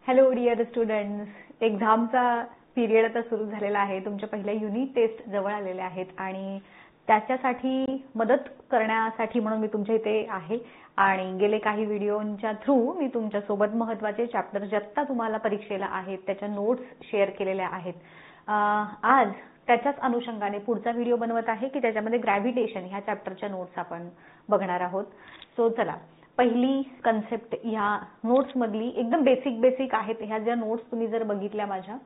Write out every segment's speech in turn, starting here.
Hello dear students, एक्झामचा period आता सुरू झालेला आहे. तुमच्या पहिल्या युनिट टेस्ट जवळ आलेल्या आहेत आणि त्याच्यासाठी मदत करण्यासाठी म्हणून मी तुमच्या इथे आहे आणि गेले काही व्हिडिओच्या थ्रू मी तुमच्यासोबत महत्त्वाचे चॅप्टर जे आत्ता तुम्हाला परीक्षेला आहेत त्याच्या नोट्स शेअर केलेल्या आहेत. आज त्याच्याच अनुषंगाने पुढचा व्हिडिओ बनवत आहे की त्याच्यामध्ये ग्रॅव्हिटेशन ह्या चॅप्टरच्या नोट्स आपण बघणार आहोत. सो चला, पहिली कन्सेप्ट ह्या नोट्स मधली एकदम बेसिक आहेत. ह्या ज्या नोट्स तुम्ही जर बघितल्या माझ्या,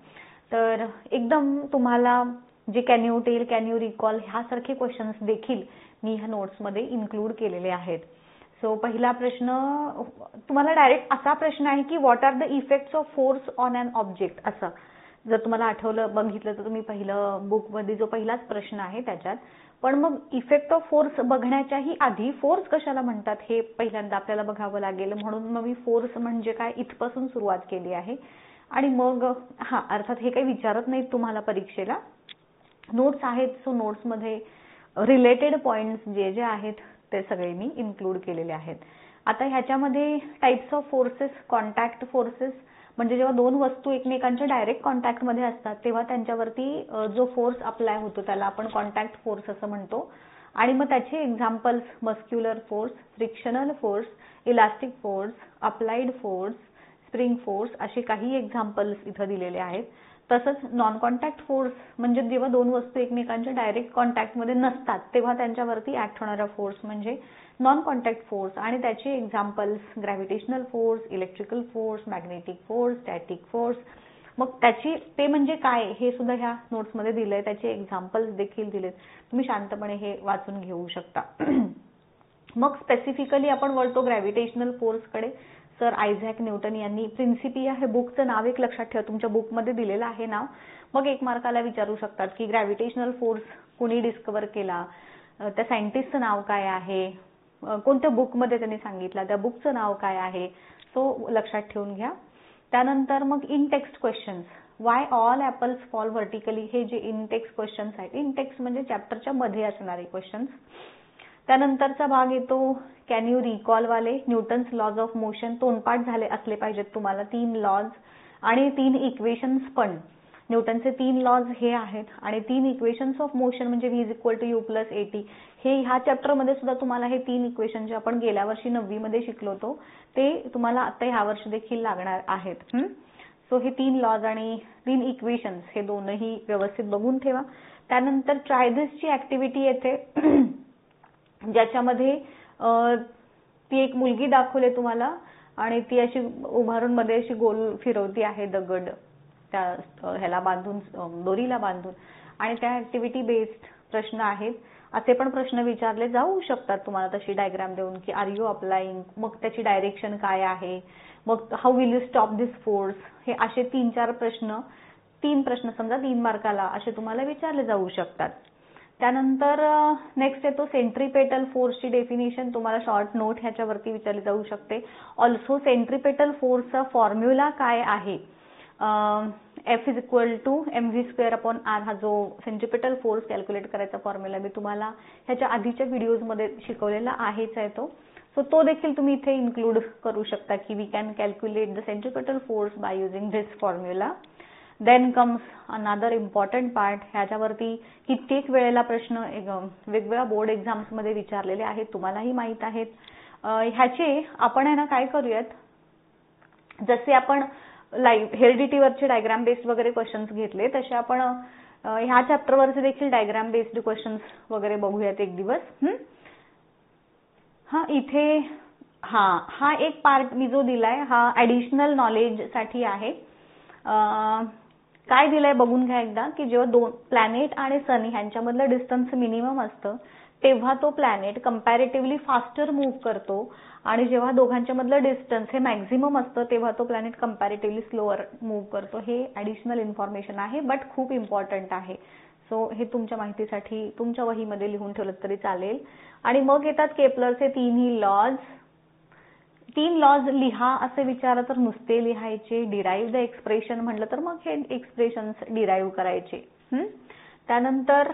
तर एकदम तुम्हाला जे can you tell, can you recall ह्यासारखे क्वेश्चन्स देखील मी ह्या नोट्स मध्ये इन्क्लूड केलेले आहेत. सो पहिला प्रश्न तुम्हाला डायरेक्ट असा प्रश्न आहे की what are the effects of force on an object. असं जर तुम्हाला आठवलं बघितलं तर तुम्ही पहिलं बुकमध्ये जो पहिलाच प्रश्न आहे त्याच्यात. पण मग इफेक्ट ऑफ फोर्स बघण्याच्याही आधी फोर्स कशाला म्हणतात हे पहिल्यांदा आपल्याला बघावं लागेल. म्हणून मग मी फोर्स म्हणजे काय इथपासून सुरुवात केली आहे. आणि मग अर्थात हे काही विचारत नाहीत तुम्हाला परीक्षेला, नोट्स आहेत. सो नोट्समध्ये रिलेटेड पॉइंट्स जे जे आहेत ते सगळे मी इन्क्लूड केलेले आहेत. आता ह्याच्यामध्ये types of forces, contact forces म्हणजे जेव्हा दोन वस्तू एकमेकांच्या डायरेक्ट कॉन्टॅक्टमध्ये असतात तेव्हा त्यांच्यावरती जो फोर्स अप्लाय होतो त्याला आपण कॉन्टॅक्ट फोर्स असं म्हणतो. आणि मग त्याचे examples muscular force, frictional force, elastic force, applied force, spring force असे काही एक्झाम्पल्स इथं दिलेले आहेत. तसंच नॉन कॉन्टॅक्ट फोर्स म्हणजे जेव्हा दोन वस्तू एकमेकांच्या डायरेक्ट कॉन्टॅक्टमध्ये नसतात तेव्हा त्यांच्यावरती ऍक्ट होणारा फोर्स म्हणजे नॉन कॉन्टॅक्ट फोर्स. आणि त्याचे examples gravitational force, electrical force, magnetic force, static force. मग त्याची ते म्हणजे काय हे सुद्धा ह्या नोट्समध्ये दिलंय. त्याचे एक्झाम्पल्स देखील दिलेत. तुम्ही शांतपणे हे वाचून घेऊ शकता. मग स्पेसिफिकली आपण वळतो ग्रॅव्हिटेशनल फोर्सकडे. सर आयझॅक न्यूटन यांनी प्रिन्सिपिया हे बुकचं नाव एक लक्षात ठेवा, तुमच्या बुकमध्ये दिलेलं आहे नाव. मग एक मार्काला विचारू शकतात की ग्रॅव्हिटेशनल फोर्स कोणी डिस्कवर केला, त्या सायंटिस्टचं नाव काय आहे, कोणत्या बुकमध्ये त्यांनी सांगितलं, त्या बुकचं नाव काय आहे. सो लक्षात ठेवून घ्या. त्यानंतर मग in text questions, Y all apples fall vertically, हे जे इन टेक्स्ट क्वेश्चन्स आहेत. इन टेक्स्ट म्हणजे चॅप्टरच्या मध्ये असणारे क्वेश्चन्स. त्यानंतरचा भाग येतो कॅन यू रिकॉल वाले. न्यूटन्स लॉज ऑफ मोशन तोंडपाठ झाले असले पाहिजेत तुम्हाला. 3 लॉज आणि 3 इक्वेशन्स पण. न्यूटनचे 3 लॉज हे आहेत आणि 3 इक्वेशन्स ऑफ मोशन म्हणजे v = u + at. हे ह्या चॅप्टरमध्ये सुद्धा तुम्हाला हे 3 इक्वेशन जे आपण गेल्या वर्षी 9वी मध्ये शिकलो होतो ते तुम्हाला आता ह्या वर्षी देखील लागणार आहेत. सो हे 3 लॉज आणि 3 इक्वेशन्स हे दोनही व्यवस्थित बघून ठेवा. त्यानंतर ट्राय धिसची ऍक्टिव्हिटी येते ज्याच्यामध्ये ती एक मुलगी दाखवली तुम्हाला आणि ती अशी उभारून मध्ये अशी गोल फिरवती आहे दगड त्या ह्याला बांधून, दोरीला बांधून. आणि त्या ऍक्टिव्हिटी बेस्ड प्रश्न आहेत. असे पण प्रश्न विचारले जाऊ शकतात तुम्हाला तशी डायग्राम देऊन की आर यू अप्लाइंग, मग त्याची डायरेक्शन काय आहे, मग how will you stop this force. हे असे 3-4 प्रश्न, 3 प्रश्न समजा 3 मार्काला असे तुम्हाला विचारले जाऊ शकतात. त्यानंतर नेक्स्ट येतो सेंट्रीपेटल फोर्सची डेफिनेशन. तुम्हाला शॉर्ट नोट ह्याच्यावरती विचारली जाऊ शकते. ऑल्सो सेंट्रीपेटल फोर्सचा फॉर्म्युला काय आहे. F = mv²/r हा जो सेंट्रीपेटल फोर्स कॅल्क्युलेट करायचा फॉर्म्युला मी तुम्हाला ह्याच्या आधीच्या व्हिडिओजमध्ये शिकवलेला आहेच आहे तो. सो तो देखील तुम्ही इथे इन्क्लूड करू शकता की we can calculate the centripetal force by using this formula. Then comes another important part. ह्याच्यावरती कित्येक वेळेला प्रश्न वेगवेगळ्या बोर्ड एक्झाम्समध्ये विचारलेले आहेत, तुम्हालाही माहीत आहेत. ह्याचे आपण आहे ना काय करूयात, जसे आपण लाईव्ह हेरिडिटीवरचे डायग्राम बेस्ड वगैरे क्वेश्चन्स घेतले तसे आपण ह्या चॅप्टरवरचे देखील डायग्राम बेस्ड क्वेश्चन्स वगैरे बघूयात एक दिवस. इथे हा एक पार्ट मी जो दिलाय हा ऍडिशनल नॉलेज साठी आहे. काय दिलंय बघून घ्या एकदा की जेव्हा 2 प्लॅनेट आणि सन ह्यांच्यामधलं डिस्टन्स मिनिमम असतं तेव्हा तो प्लॅनेट कंपॅरेटिव्हली फास्टर मूव्ह करतो आणि जेव्हा दोघांच्या मधलं डिस्टन्स हे मॅक्झिमम असतं तेव्हा तो प्लॅनेट कंपॅरेटिव्हली स्लोअर मूव्ह करतो. हे ऍडिशनल इन्फॉर्मेशन आहे बट खूप इम्पॉर्टंट आहे. सो हे तुमच्या माहितीसाठी तुमच्या वहीमध्ये लिहून ठेवलं तरी चालेल. आणि मग येतात केपलरचे 3 लॉज. 3 लॉज लिहा असे विचारलं तर नुसते लिहायचे. डिराईव्ह द एक्सप्रेशन म्हटलं तर मग हे एक्सप्रेशन्स डिराईव्ह करायचे. त्यानंतर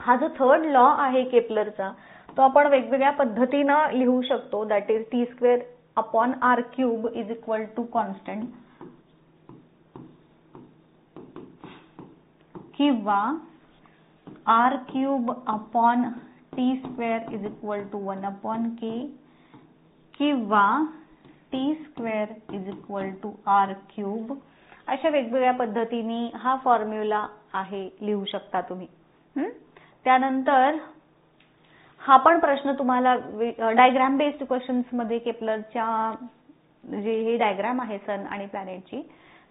हा जो 3rd लॉ आहे केपलरचा तो आपण वेगवेगळ्या पद्धतीनं लिहू शकतो. That is T² upon R cube is equal to constant, किंवा R cube upon T square is equal to 1 upon K, किंवा T square is equal to R cube. अशा वेगवेगळ्या पद्धतीने हा फॉर्म्युला आहे, लिहू शकता तुम्ही. त्यानंतर हा पण प्रश्न तुम्हाला डायग्राम बेस्ड क्वेश्चन्स मध्ये केपलरच्या जे हे डायग्राम आहे सन आणि प्लॅनेटची,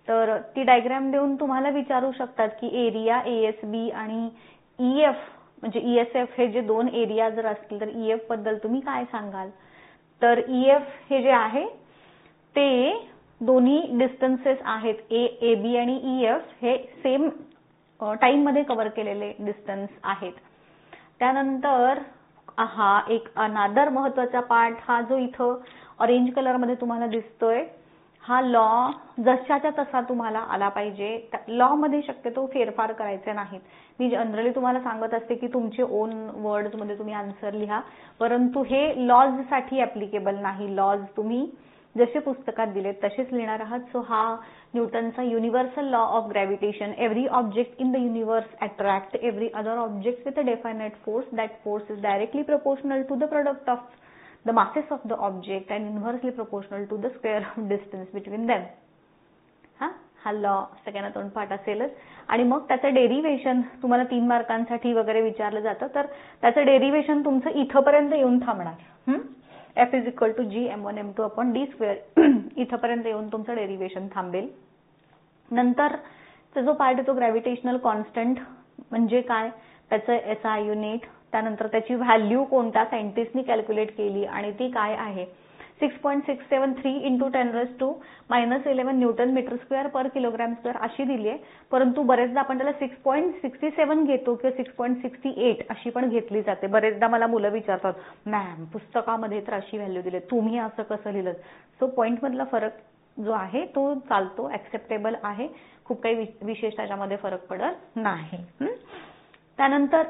तर ती डायग्राम देऊन तुम्हाला विचारू शकतात की एरिया एएसबी आणि ईएफ म्हणजे ईएसएफ हे जे दोन एरिया जर असतील तर ईएफ बद्दल तुम्ही काय सांगाल. तर ईएफ हे जे आहे ते दोन्ही डिस्टन्सेस आहेत, एबी आणि ईएफ हे सेम टाइम मध्ये कव्हर केलेले डिस्टन्स आहेत. त्यानंतर हा एक अनादर महत्वाचा पार्ट, हा जो इथं ऑरेंज कलर मध्ये तुम्हाला दिसतोय, हा लॉ जशाच्या तसा तुम्हाला आला पाहिजे. लॉ मध्ये शक्यतो फेरफार करायचे नाहीत. मी जनरली तुम्हाला सांगत असते की तुमचे ओन वर्ड्स मध्ये तुम्ही आन्सर लिहा, परंतु हे लॉज साठी ऍप्लिकेबल नाही. लॉज तुम्ही जसे पुस्तकात दिलेत तसेच लिहिणार आहात. सो हा न्यूटनचा universal law of gravitation, every object in the universe attract every other object with a definite force, that force is directly proportional to the product of the masses of the object and inversely proportional to the square of distance between them. हा law सगळ्यांना तोंड पाठ असेलच. आणि मग त्याचं derivation तुम्हाला 3 मार्कांसाठी वगैरे विचारलं जातं, तर त्याचं डेरिव्हेशन तुमचं इथपर्यंत येऊन थांबणार. F is equal to G m1 m2 upon D square इथपर्यंत येऊन तुमचं डेरिव्हेशन थांबेल. नंतर जो पार्ट आहे तो ग्रॅव्हिटेशनल कॉन्स्टंट म्हणजे काय, त्याचं SI युनिट, त्यानंतर त्याची व्हॅल्यू कोणत्या सायंटिस्टनी कॅल्क्युलेट केली आणि ती काय आहे. 6.673 इंटू 10⁻⁻11 न्यूटन मीटर स्क्वेअर पर किलोग्राम स्क्वेअर अशी दिली आहे, परंतु बरेचदा आपण त्याला 6.67 घेतो किंवा 6.68 अशी पण घेतली जाते. बरेचदा मला मुलं विचारतात, मॅम पुस्तकामध्ये तर अशी व्हॅल्यू दिली, तुम्ही असं कसं लिहिलं. सो पॉइंट मधला फरक जो आहे तो चालतो, ऍक्सेप्टेबल आहे, खूप काही विशेष त्याच्यामध्ये फरक पडत नाही. त्यानंतर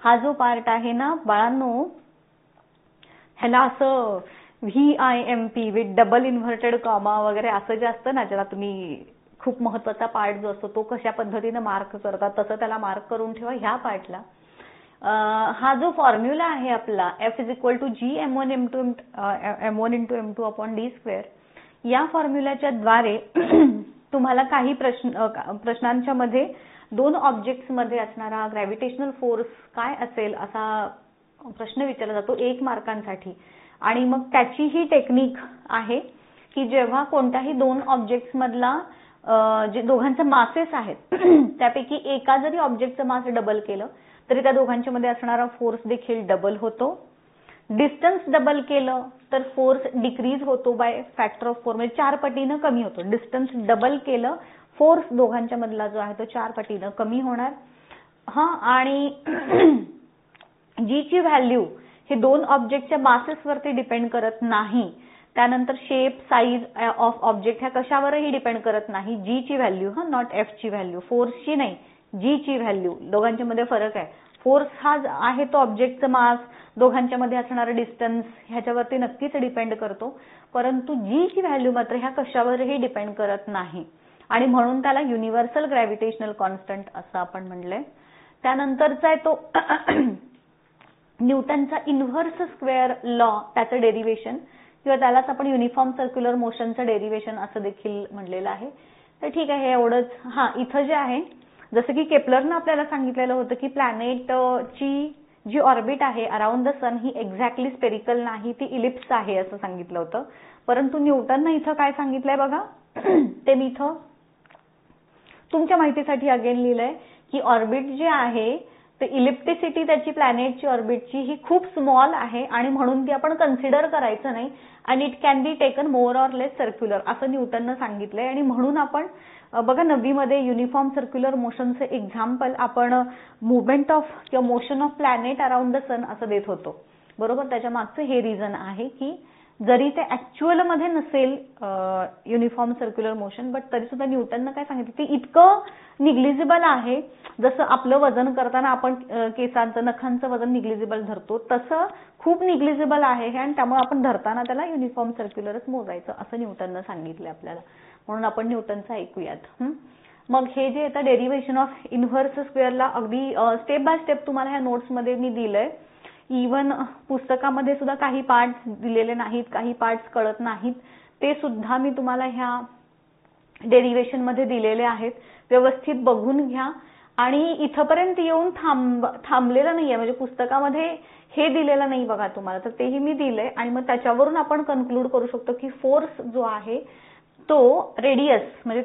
हा जो पार्ट आहे ना बाळांनो, ह्याला असं VIMP with double inverted comma वगैरे असं जे असतं ना, ज्याला तुम्ही खूप महत्वाचा पार्ट जो असतो तो कशा पद्धतीने मार्क करतात तसं त्याला मार्क करून ठेवा. ह्या पार्टला हा जो फॉर्म्युला आहे आपला F is equal to G m1 into m2 upon D square, या फॉर्म्युलाच्या द्वारे तुम्हाला काही प्रश्नांच्या मध्ये दोन ऑब्जेक्ट्स मध्ये असणारा ग्रॅव्हिटेशनल फोर्स काय असेल असा प्रश्न विचारला जातो 1 मार्कांसाठी. आणि मग त्याची ही टेक्निक आहे की जेव्हा कोणत्याही दोन ऑब्जेक्ट्स मधला जे दोघांचे मासेस आहेत त्यापैकी एका जरी ऑब्जेक्टचं मास डबल केलं तरी त्या दोघांच्या मध्ये असणारा फोर्स देखील डबल होतो. डिस्टन्स डबल केलं तर फोर्स डिक्रीज होतो बाय फॅक्टर ऑफ 4, म्हणजे 4 पटीनं कमी होतो. डिस्टन्स डबल केलं फोर्स दोघांच्या मधला जो आहे तो 4 पटीनं कमी होणार. आणि जी ची व्हॅल्यू हे दोन ऑब्जेक्टच्या मासेस वरती डिपेंड करत नाही. त्यानंतर शेप साईज ऑफ ऑब्जेक्ट ह्या कशावरही डिपेंड करत नाही. जी ची व्हॅल्यू, नॉट एफ ची व्हॅल्यू, फोर्सची नाही, जी ची व्हॅल्यू. दोघांच्या मध्ये फरक आहे. फोर्स हा आहे तो ऑब्जेक्टचं मास, दोघांच्या मध्ये असणारा डिस्टन्स ह्याच्यावरती नक्कीच डिपेंड करतो, परंतु जी ची व्हॅल्यू मात्र ह्या कशावरही डिपेंड करत नाही आणि म्हणून त्याला युनिव्हर्सल ग्रॅव्हिटेशनल कॉन्स्टंट असं आपण म्हणलंय. त्यानंतरचा आहे तो न्यूटनचा इन्व्हर्स स्क्वेअर लॉ, त्याचं डेरिव्हेशन किंवा त्यालाच आपण युनिफॉर्म सर्क्युलर मोशनचं डेरिव्हेशन असं देखील म्हणलेलं आहे. तर ठीक आहे, हे एवढंच. इथं जे आहे जसं की केपलरनं आपल्याला सांगितलेलं होतं की प्लॅनेटची जी ऑर्बिट आहे अराउंड द सन ही एक्झॅक्टली स्पेरिकल नाही, ती इलिप्स आहे असं सांगितलं होतं. परंतु न्यूटननं इथं काय सांगितलंय बघा, ते मी इथं तुमच्या माहितीसाठी अगेन लिहिलंय की ऑर्बिट जे आहे ते इलिप्टिसिटी त्याची प्लॅनेटची ऑर्बिटची ही खूप स्मॉल आहे आणि म्हणून ती आपण कन्सिडर करायचं नाही आणि it can be taken more or less circular असं न्यूटननं सांगितलंय. आणि म्हणून आपण बघा 9वी मध्ये युनिफॉर्म सर्क्युलर मोशनचं एक्झाम्पल आपण मुवमेंट ऑफ किंवा motion of planet around the sun असं देत होतो, बरोबर. त्याच्या मागचं हे रिझन आहे की जरी ते ऍक्च्युअल मध्ये नसेल युनिफॉर्म सर्क्युलर मोशन, बट तरी सुद्धा न्यूटननं काय सांगितलं ते इतकं निग्लिजिबल आहे, जसं आपलं वजन करताना आपण केसांचं नखांचं वजन निग्लिजिबल धरतो तसं खूप निग्लिजिबल आहे हे, आणि त्यामुळे आपण धरताना त्याला युनिफॉर्म सर्क्युलरच मोजायचं असं न्यूटननं सांगितलं आपल्याला. म्हणून आपण न्यूटनचं ऐकूयात. मग हे जे आता डेरिव्हेशन ऑफ इन्व्हर्स स्क्वेअरला अगदी स्टेप बाय स्टेप तुम्हाला ह्या नोट्समध्ये मी दिलंय. इव्हन पुस्तकामध्ये सुद्धा काही पार्ट्स दिलेले नाहीत, काही पार्ट्स कळत नाहीत, ते सुद्धा मी तुम्हाला ह्या डेरिव्हेशन मध्ये दिलेले आहेत. व्यवस्थित बघून घ्या. आणि इथपर्यंत येऊन थांबलेलं नाहीये, म्हणजे पुस्तकामध्ये हे दिलेलं नाही बघा तुम्हाला, तर तेही मी दिलंय. आणि मग त्याच्यावरून आपण कन्क्लूड करू शकतो की फोर्स जो आहे तो रेडियस म्हणजे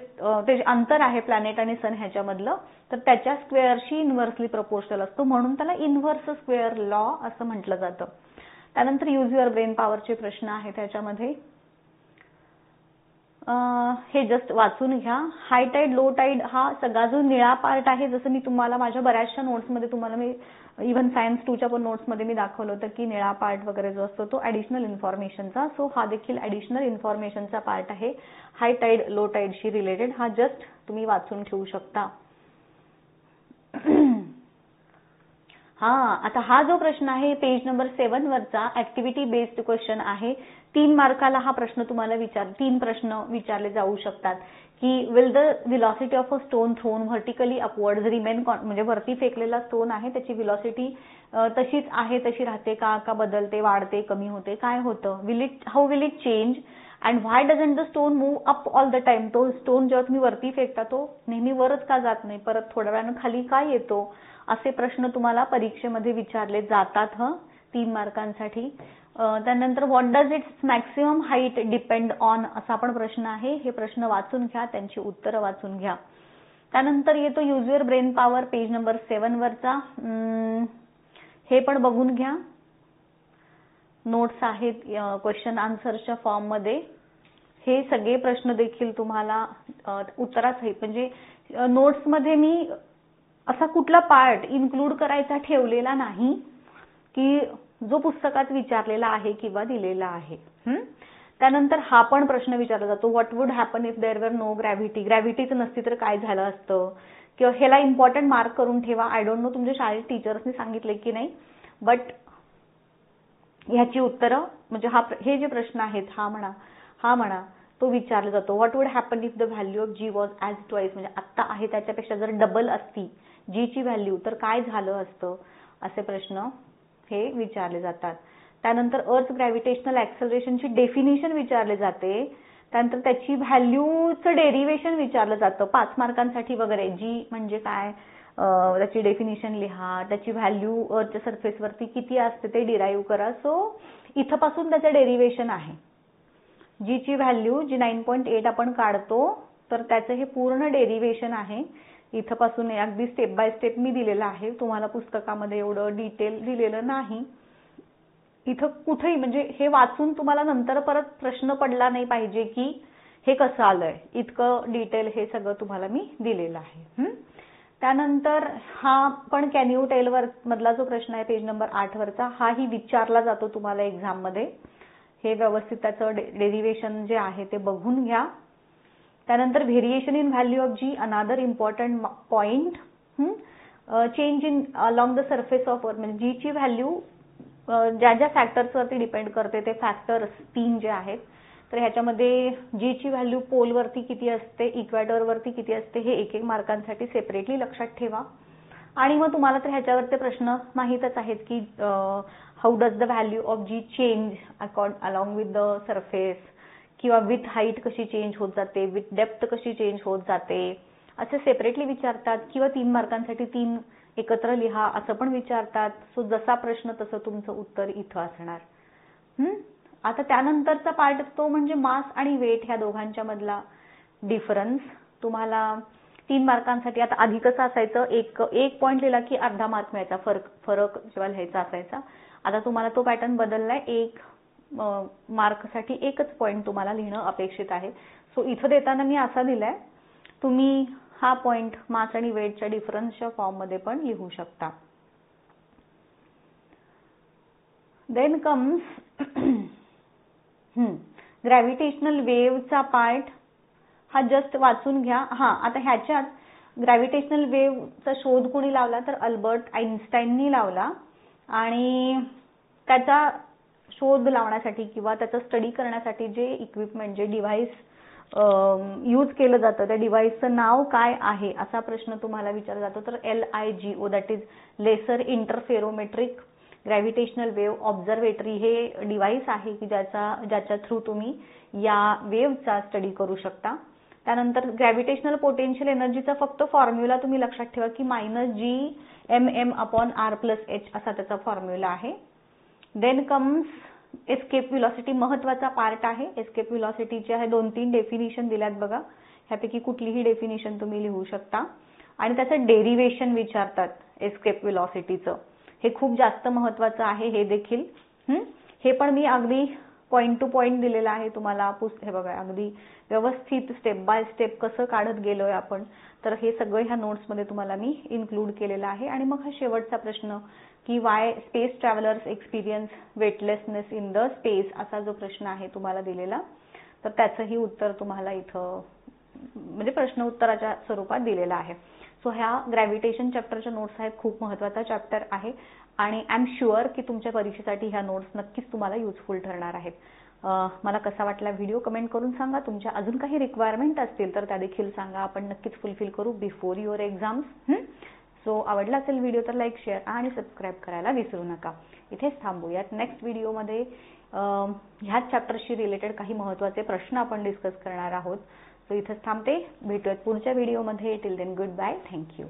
ते अंतर आहे प्लॅनेट आणि सन ह्याच्यामधलं, तर त्याच्या स्क्वेअरशी इन्व्हर्सली प्रपोर्शनल असतो, म्हणून त्याला इन्व्हर्स स्क्वेअर लॉ असं म्हटलं जातं. त्यानंतर यूज युअर ब्रेन पॉवरचे प्रश्न आहे त्याच्यामध्ये. हे जस्ट वाचून घ्या. हाय टाईड लो टाईड हा सगळा जो निळा पार्ट आहे, जसं मी तुम्हाला माझ्या बऱ्याचशा नोट्समध्ये तुम्हाला मी इव्हन सायन्स 2च्या पण नोट्समध्ये मी दाखवलं होतं की निळा पार्ट वगैरे जो असतो तो ऍडिशनल इन्फॉर्मेशनचा, सो हा देखील ऍडिशनल इन्फॉर्मेशनचा पार्ट आहे हाय टाईड लो टाईडशी रिलेटेड. हा जस्ट तुम्ही वाचून ठेवू शकता. आता हा जो प्रश्न आहे पेज नंबर 7 वरचा ऍक्टिव्हिटी बेस्ड क्वेश्चन आहे. 3 मार्काला हा प्रश्न तुम्हाला 3 प्रश्न विचारले जाऊ शकतात की will the velocity of a stone thrown vertically upwards remain, म्हणजे वरती फेकलेला स्टोन आहे त्याची व्हेलॉसिटी तशीच आहे तशी राहते का बदलते, वाढते, कमी होते, काय होतं, how will it change and why doesn't the stone move up all the time. तो स्टोन जेव्हा तुम्ही वरती फेकता तो नेहमी वरच का जात नाही, परत थोड्या वेळानं खाली का येतो, असे प्रश्न तुम्हाला परीक्षेमध्ये विचारले जातात 3 मार्कांसाठी. त्यानंतर what does it's maximum height depend on असा पण प्रश्न आहे. हे प्रश्न वाचून घ्या, त्यांची उत्तरं वाचून घ्या. त्यानंतर येतो use your brain power page number 7 वरचा. हे पण बघून घ्या. नोट्स आहेत क्वेश्चन आन्सरच्या फॉर्म मध्ये. हे सगळे प्रश्न देखील तुम्हाला उत्तरासहित, म्हणजे नोट्समध्ये मी असा कुठला पार्ट इन्क्लूड करायचा ठेवलेला नाही की जो पुस्तकात विचारलेला आहे किंवा दिलेला आहे. त्यानंतर हा पण प्रश्न विचारला जातो, what would happen if there were no gravity. ग्रॅव्हिटीच नसती तर काय झालं असतं, किंवा ह्याला इम्पॉर्टंट मार्क करून ठेवा. आय डोंट नो तुमच्या शाळेत टीचर्सनी सांगितले की नाही, बट ह्याची उत्तरं म्हणजे हे जे प्रश्न आहेत हा म्हणा तो विचारला जातो. What would happen if the value of G was as twice, म्हणजे आत्ता आहे त्याच्यापेक्षा जर डबल असती जी ची व्हॅल्यू तर काय झालं असतं, असे प्रश्न हे विचारले जातात. त्यानंतर अर्थ ग्रॅव्हिटेशनल ऍक्सलरेशनची डेफिनिशन विचारले जाते. त्यानंतर त्याची व्हॅल्यूचं डेरिव्हेशन विचारलं जातं 5 मार्कांसाठी वगैरे. जी म्हणजे काय, त्याची डेफिनिशन लिहा, त्याची व्हॅल्यू अर्थच्या सरफेसवरती किती असते ते डिराईव्ह करा. सो इथपासून त्याचं डेरिव्हेशन आहे. जी ची व्हॅल्यू जी 9.8 आपण काढतो तर त्याचं हे पूर्ण डेरिव्हेशन आहे. इथपासून अगदी स्टेप बाय स्टेप मी दिलेलं आहे, तुम्हाला पुस्तकामध्ये एवढं डिटेल दिलेलं नाही. इथं कुठेही म्हणजे हे वाचून तुम्हाला नंतर परत प्रश्न पडला नाही पाहिजे की हे कसं आलंय, इतकं डिटेल हे सगळं तुम्हाला मी दिलेलं आहे. त्यानंतर हा पण कॅन यू टेल वर मधला जो प्रश्न आहे पेज नंबर 8 वरचा, हाही विचारला जातो तुम्हाला एक्झाम मध्ये. हे व्यवस्थित त्याचं डेरिव्हेशन जे आहे ते बघून घ्या. त्यानंतर व्हेरिएशन इन व्हॅल्यू ऑफ जी, अनादर important point. Change in along the surface of earth, म्हणजे जी ची व्हॅल्यू ज्या ज्या फॅक्टर्सवरती डिपेंड करते ते फॅक्टर्स 3 जे आहेत, तर ह्याच्यामध्ये जी ची व्हॅल्यू पोलवरती किती असते, इक्वेटरवरती किती असते, हे 1-1 मार्कांसाठी सेपरेटली लक्षात ठेवा. आणि मग तुम्हाला तर ह्याच्यावरचे प्रश्न माहीतच आहेत की how does the value of G change along with the surface, किंवा विथ हाईट कशी चेंज होत जाते, विथ डेप्थ कशी चेंज होत जाते, असे सेपरेटली विचारतात. किंवा 3 मार्कांसाठी 3 एकत्र लिहा असं पण विचारतात. सो जसा प्रश्न तसं तुमचं उत्तर इथं असणार. आता त्यानंतरचा पार्ट तो म्हणजे मास आणि वेट ह्या दोघांच्या मधला डिफरन्स. तुम्हाला 3 मार्कांसाठी आता आधी कसं असायचं, एक पॉईंट लिहिला की अर्धा मार्क मिळायचा, फरक जेव्हा लिहायचा असायचा. आता तुम्हाला तो पॅटर्न बदललाय, 1 मार्कसाठी 1च पॉईंट तुम्हाला लिहिणं अपेक्षित आहे. सो इथं देताना मी असा दिलाय, तुम्ही हा पॉइंट मास आणि वेटच्या डिफरन्सच्या फॉर्म मध्ये पण लिहू शकता. देन कम्स ग्रॅव्हिटेशनल वेव्हचा पार्ट हा जस्ट वाचून घ्या. आता ह्याच्यात ग्रॅव्हिटेशनल वेव्हचा शोध कोणी लावला तर अल्बर्ट आइन्स्टाईननी लावला. आणि त्याचा शोध लावण्यासाठी किंवा त्याचा स्टडी करण्यासाठी जे इक्विपमेंट, जे डिव्हाइस यूज केलं जातं, त्या डिव्हाइसचं नाव काय आहे असा प्रश्न तुम्हाला विचारला जातो. तर LIGO, that is lesser interferometric gravitational wave observatory हे डिव्हाइस आहे की ज्याच्या थ्रू तुम्ही या वेव्हचा स्टडी करू शकता. त्यानंतर ग्रॅव्हिटेशनल पोटेन्शियल एनर्जीचा फक्त फॉर्म्युला तुम्ही लक्षात ठेवा की -Gmm/r+h असा त्याचा फॉर्म्युला आहे. देन कम्स एस्केप व्हेलॉसिटी, महत्वाचा पार्ट आहे. एस्केप व्हेलॉसिटीचे आहे 2-3 डेफिनिशन दिल्यात बघा. ह्यापैकी कुठलीही डेफिनिशन तुम्ही लिहू शकता. आणि त्याचं डेरिव्हेशन विचारतात एस्केप व्हेलॉसिटीचं. हे खूप जास्त महत्वाचं आहे हे देखील. हे पण मी अगदी पॉइंट टू पॉइंट दिलेलं आहे तुम्हाला. हे बघा अगदी व्यवस्थित स्टेप बाय स्टेप कसं काढत गेलोय आपण, तर हे सगळं ह्या नोट्समध्ये तुम्हाला मी इन्क्लूड केलेलं आहे. आणि मग हा शेवटचा प्रश्न की Y space travellers experience weightlessness in the space असा जो प्रश्न आहे तुम्हाला दिलेला, तर त्याचंही उत्तर तुम्हाला इथं म्हणजे प्रश्न उत्तराच्या स्वरूपात दिलेलं आहे. सो ह्या ग्रॅव्हिटेशन चॅप्टरच्या नोट्स आहेत. खूप महत्त्वाचा चॅप्टर आहे आणि आय एम शुअर की तुमच्या परीक्षेसाठी ह्या नोट्स नक्कीच तुम्हाला युजफुल ठरणार आहेत. मला कसा वाटला व्हिडिओ कमेंट करून सांगा. तुमच्या अजून काही रिक्वायरमेंट असतील तर त्या देखील सांगा. आपण नक्कीच फुलफिल करू बिफोर युअर एक्झाम्स. सो आवडला असेल व्हिडिओ तर लाईक, शेअर आणि सबस्क्राईब करायला विसरू नका. इथेच थांबूयात. नेक्स्ट व्हिडिओमध्ये ह्याच चॅप्टरशी रिलेटेड काही महत्त्वाचे प्रश्न आपण डिस्कस करणार आहोत. सो इथेच थांबते. भेटूयात पुढच्या व्हिडिओमध्ये. Till then good bye. Thank you.